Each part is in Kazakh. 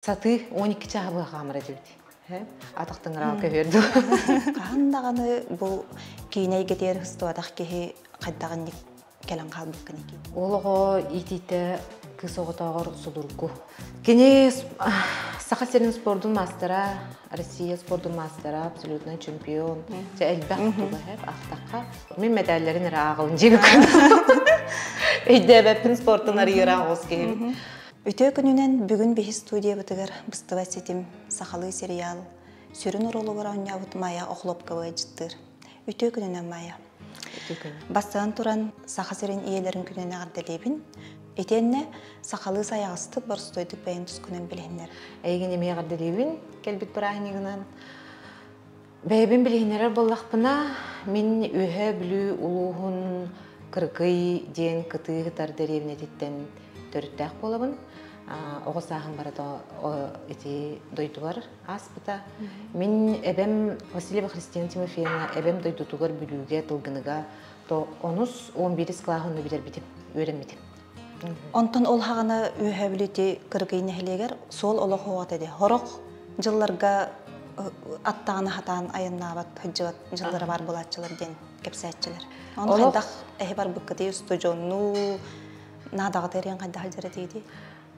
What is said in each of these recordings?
Саты 12 чағыбы қамыр әділді. Атақтың рау көверді. Қағандағаны бұл кейіней кетер ұстуадақ кеге қайдағын келен қалбық кінеке. Олығы етейті кыз оғытағыр сұдырғы. Кене Сахасерин спордың мастера, Россия спордың мастера, абсолютно чемпион. Әлбәқ тұлы ақтаққа. Мен медальлерін ағылын жегі күн. Өйді әбәппін спорттың арыйыра оз кейім. Өте күнінен бүгін бейі студия бұтығыр бұстыва сетім сақалы сериал. Сүрін ұролы ғырауына бұт мая оқылып көй жыттыр. Өте күнінен мая. Бастаған тұран Сахасерин иелерін күніне ағырдалебін. Етенне сақалы саяғыстық бар стойдық бәйін тұс күнін білейінер. Әйген емей ағырдалебін кәлбет бұрағынығынан. Бәйбін білейінерер болақпына мен өйі білі ұлуғын кыргый ден кыты гытар деревне диттен төрттәк болабын. Оғысағын барады эти дойдуар аспыта. Мен әбәм Василия Христина Тимофеевна әбәм дойдутугар бүлуге тылгыныга то онус 11 клағыны білер бітіп, өйренмедім. Онтан ол хағана өйәбілеті кыргый нәхілегер сол олық оғат әді. Хорақ жылларға аттағаны хатан айыннабат, хүджіват жылдары бар болатчылар ден кепсәтчілер. Он қайдақ әйі бар бұққыды студиону надағы дәрен қайда халдары дейді?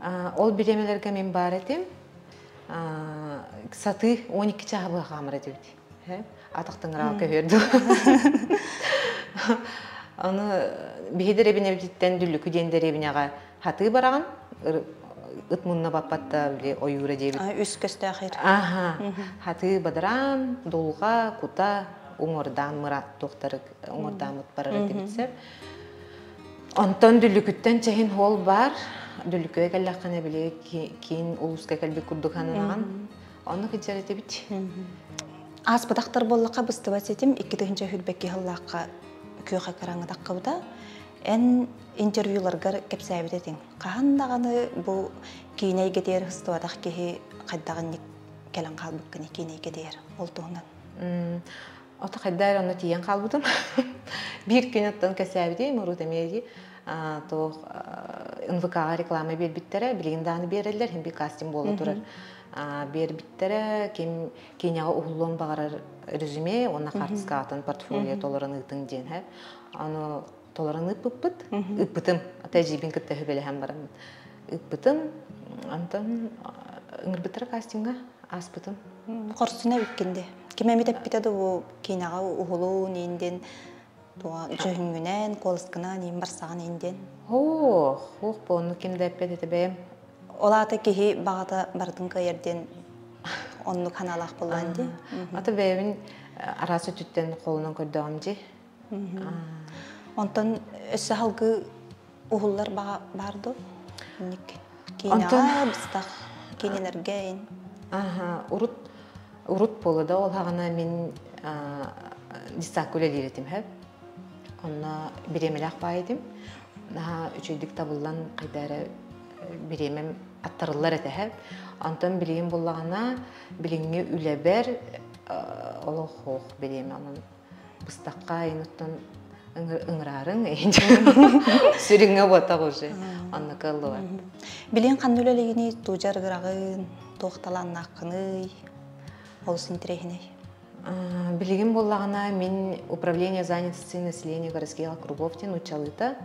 Ол биремелерге мен бар әдім. Саты 12 чағыбы қамыр әділді. Атақтың рау көверді. Оны бейдер әбін әбдеттен дүлі күдендер әбінеға хаты бараған. Үтмұнна баппатта ойуыра дебіт. Үс көсті ақыр. Хаты бадыран, долға, кута, оңырдан мұрат тоқтарық, оңырдан мұт барар әдебітсер. Онтан дүлікіттен чәйін хол бар, дүлікіге кәліққан әбілі кейін ұлысқа кәлбек күрдіғанынаған. Оны күджер әдебіт. Аспыдақтар болыққа бұстыва сетім, 2-інші хүлбәкке ғыллаққа күйіға қараңыдақ қауда. Ән интервьюларғар кәпсәбет әтің. Қағандағаны бұл кейіней кетер ұстуадақ кеге қайдағын кәлін қалбық кіне кейіней кетер ол тұғынан. Ота қайдар оны тиен қалбыдым. Bir gün оттан кәсәбедей, мұрут әмейді. НВК-ға реклама бер біттері, білгендағыны берелер, hem bir кастинг болы тұрар. Бер біттері, кейінеға ұғылуын бағарар резюме, онына қартысқа атын портфолио толырын ұйтың ден. Оны толырын ұппыт, ұппытым. Тәжибін күтті хөбелі әм барамын. Ұппытым, антын ұңыр кастинга аспытым. Қорсына өткенде. Кемемет әппетеді ол кейінеға ұғылуын енден, жүйінгінен, қолысқынан, ең барсаған енден. Оқ, бұны кемді әппетеді бәйім? Олаты кеге бағата бардың көйерден онны каналақ болғанды. Аты бәйімін арасы түттен қолынан көрдіғам же. Онтан өсі халғы ұғылар барды? Кейінаға бұстақ, кейінерген. Урут болыда ол хағана мен дистақ көлі деретім. Онна биремелақ байдым. Үчөйдік табылдан қайдары биремем аттарылар әті. Антон білген болағана біліңе үләбәр олық оқ биреме. Бұстаққа айныттан ұңырарын сүріңе бота қожы. Онна қылы бар. Білген қанды өлелегіне тұжар ғырағын, тоқталан ақыны, олысын тірегіне? Білген болағына мен управление занятости населения городских округов тен учалыта.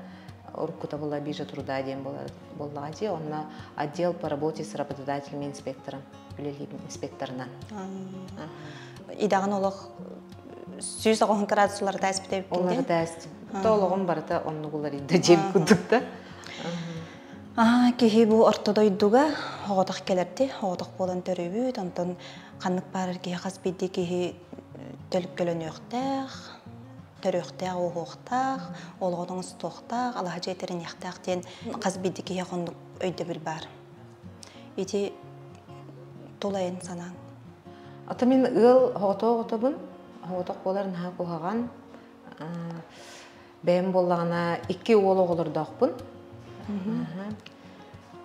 Уркута была бижа труда ден болаға де. Онна отдел по работе с работодателями инспектором, білелейбін инспекторынан. Идағын олық сүйіз оғын қырадысылар дәс бітеп бінде? Олар дәс. Толығын барыта онны олар еді жем күдікті. Кеге бұл ортодойдуға оғытық келерді, оғытық болан төрөбі, онтан қанық барыр кеге қас бейді кеге төліп көлін өқтәқ, төр өқтәқ, оғықтақ, олғының ұстуқтақ, алға жайтерін еқтәқ ден қас бейді кеге қондық өйді біл бар. Еті толайын санаң? Ата мен ұл оғытық боларын хақ оғаған. Бәйім болағына 2 ол оғылырдақпын.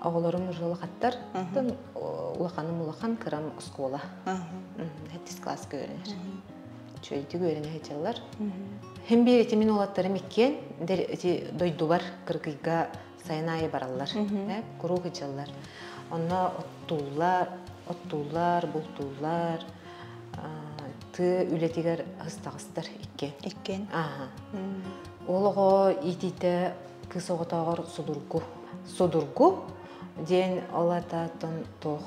Оғыларым жылы қаттар. Улақан кырам ұскола. 7 класс көрінер. Чөйді көріне хетелер. Hem bir etimin olatlarım ikken dойду бар кыргыйга сайнайы баралар. Куру хычалар. Онна оттуулар, бултуулар, ты үлетигер хыстагыстар иккен. Иккен. Олого итите кысоготогор судургу ден алататын тох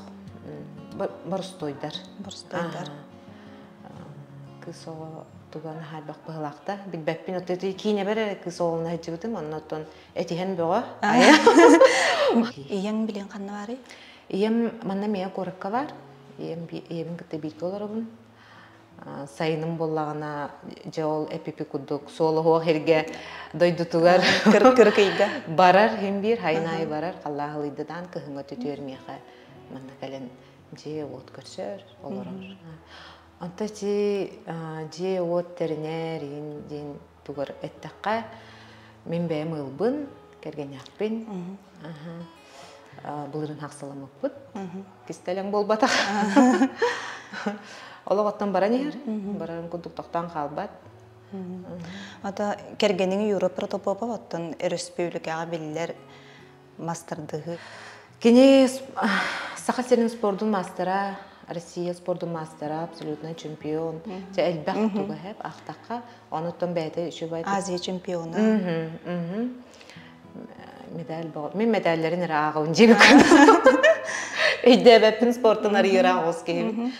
барстойдар. Барстойдар. Кысого туган халбак быгылакта. Билбеппин отети кине бере кысоголна хеджигитим, оннотон этиген бого. Ияң билен канна бары? Ием манна мия коракка бар. Ием кытты бирке оларабын. Сайының боллағына жол эпипи куддук солығы херге дойдутугар Кыркыйга барар хем бир хайнай барар қаллағылыйдыдан кыхыңа төтөр меха манна кален же от көрсөр олорор. Анта же от тернерин ден тугар эттаққа мен бәйім ылбын кергенякпин. Бұлырын хақсаламықпын. Кистелен болбатақ. Олоғаттан баран ер, барарын күндіктақтан қалбат. Ата кергенің Европа протопопа оттан республикаға білілер мастардығы. Кене Саха-Серин спордың мастера, Россия спордың мастера, абсолютно чемпион. Әлбәқ туға хәп, ақтаққа. Оныттан бәйті үші бәйті. Азия чемпионы. Медаль бағыр. Мен медальлерін әрі ағылын жегі күн. Өйді бәппін спорттың әрі ағыз кейбі.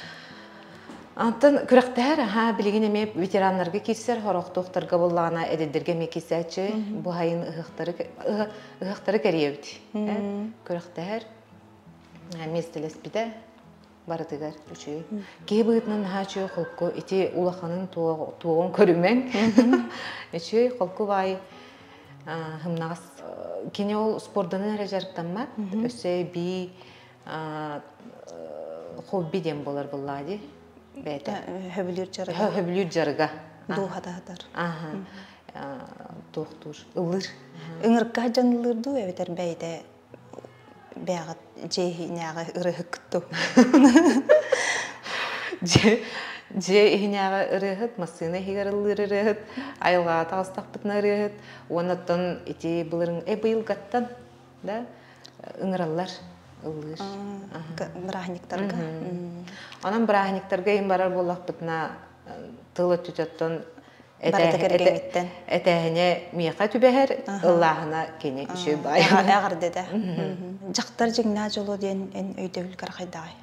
Антын күрәктәр, билеген эме ветераннарга кирсер, хорохтуктарга буллана эдедерге ме кисәче, бу хайын ыгыктары кәребит. Күрәктәр, местелес биде барытыгар үчү. Кебытнын хачы холку ити улаханын туогон көрүмәң. Үчү холку бай хымнагас кине ол спорттан рәҗәртәммә, өсө би хобби дем болар буллади. Хөбілер жарыга. Духататар. Доктор. Улыр. Үңірка жанылырду әветер бәйді бәғат жейхинеға ұрығы күтту. Жейхинеға ұрығыт, масына хигар ұлыр ұрығыт, айылға тағыстақ бұтына ұрығыт, онаттан еті бұлырың бұйыл қаттан, үңіралар. Брахниктарға. Онан брахниктарға ең барар болақ бұтына тылы түтеттен әтәхіне мияқа түбәхер, ұллағына кене үші бай. Әғір деді. Жақтар жеңна жолы ден өйдеуіл қарқайдай.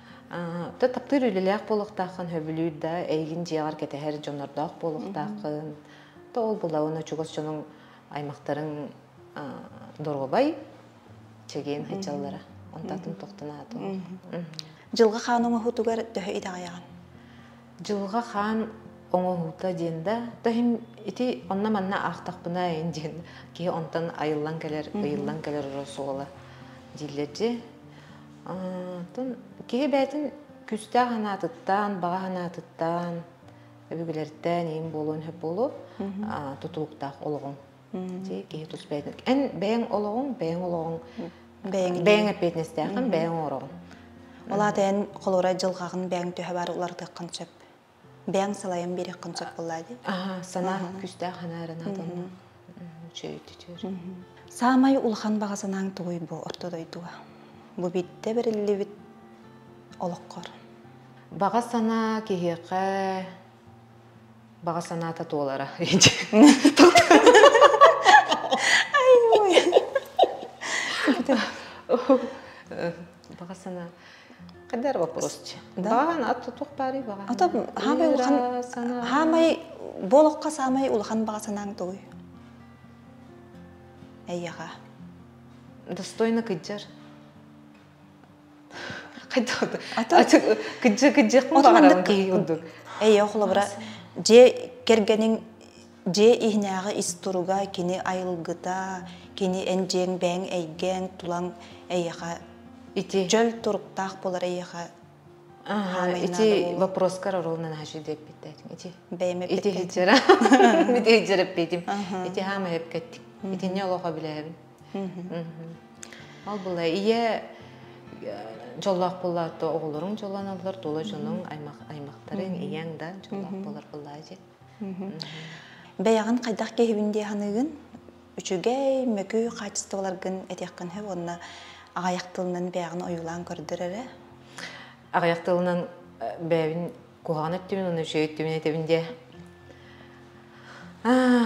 Таптыр үліләқ болықтақын хөбілүйді, әйгін жиғар кетәхер жонардақ болықтақын. Ол бұлауына чүгіс жоның аймақтарын дұрғы бай, чеген хачаллара. Онтатын тоқтына ату. Жылға қан оңы хутугар дөһі иді аяған? Жылға қан оңы хута дейінді. Дөхім ити онна манна ақтақпына ең дейін. Кей онтан айыллан кәлер, ұйыллан кәлер ұрысуғылы дейлерді. Кей бәтін күсті ғанатыттан, баға ғанатыттан, өбігілерден ең болуын хөп болу, тұтылықтақ олығын. Кей тұс бәйтін. Ән бәйін олығын, бәйін әпетіністәқін, бәйін орығын. Ола дәйін қолура жылғағын бәйін түйі бар оларды қыншып. Бәйін салайын бері қыншып болады. Сана күсті ғанарын адылы. Самай ұлған бағасынан тұғый бұ ортодойдуға. Бұ бітті бірілі біт олыққыр. Баға сана кейеқі баға сана тату олара. Бағасына қадар вопросчы. Баған атты тоқ бари баған. Ата хамай болыққа самай ұлған бағасынан тұғый. Әйеға. Достойны күджар. Қайда оды? Күджек мұн бағарауын кейі ұнды. Әйе оқылы бұра. Же кергенің же ихнағы истуруга кені айылгыта, кені әнжең бәң әйген тулан әйеға. Жөл тұрықтақ болар әйеға. Ити вопроскар оролынан хажи деп біттәдің. Ити бәйме ити хеджара. Ити хеджарып бетім. Ити хама хеп кәттік. Ити не олуға біләбін. Ал бұлай. Ие жоллақ болаты оғылырың жолан алылар, дола жоның аймақтарын ияң да жоллақ болар бұлай. Бәяғын қайдақ кейбінде ханығын, үшігей, мөкі қачыстығыларғын әтеққын хөп, онына ағаяқтылынан бәғін ойылан көрдірері? Ағаяқтылынан бәбін куған өттімін, оны үші өттімін етімінде.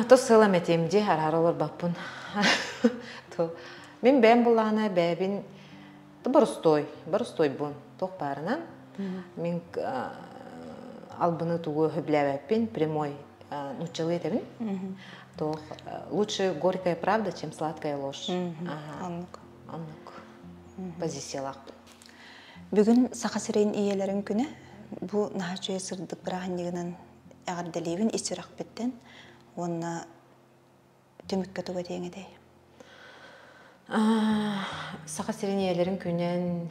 Тос сылам етемде, арар олар баппын. Мен бәм болағына бәбін бұрыстой бұн, тоқ барынан. Мен албыны туғы хөбләбәппен, прямой нучалы етемін. Лучше горькая правда, чем сладкая ложь. Аннық. Позициялақ. Бүгін сақасырайын иелерін күні, бұл наға жүйе сырдық бірағын егінен әғарделейбін исірақ біттен, онына түмікке тұға дейіңедей. Сақасырайын иелерін күнен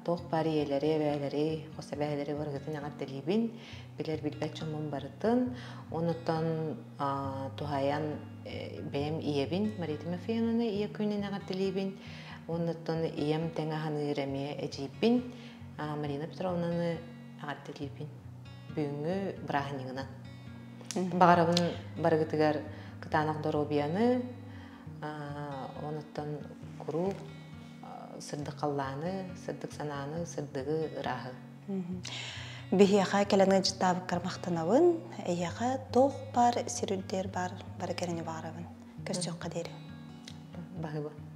тоқ бар иелері, бәлері, қоса бәлері варғытын әғарделейбін, білер білбәт жомын барытын, оныттан тұхаян бәйім иебін, Маритима Фейнаны ие күнен әғарделейбін, оныттан ием тәңі ханы үреме әжейбін, Марина Петровнаны әғарделейбін, бүгінгі бірағынығынан. Бағарабын барғытығар кытанақ доробияны, оныттан құру, сырдық қалланы, сырдық сананы, сырдығы ұрағы. Бихияға кәләңі жыттабы қармақтанауын, әйяға тоқ бар, сирүлдер бар, бары кәріне бағарабын. Көз жоққа дейрі. Бағы бұл.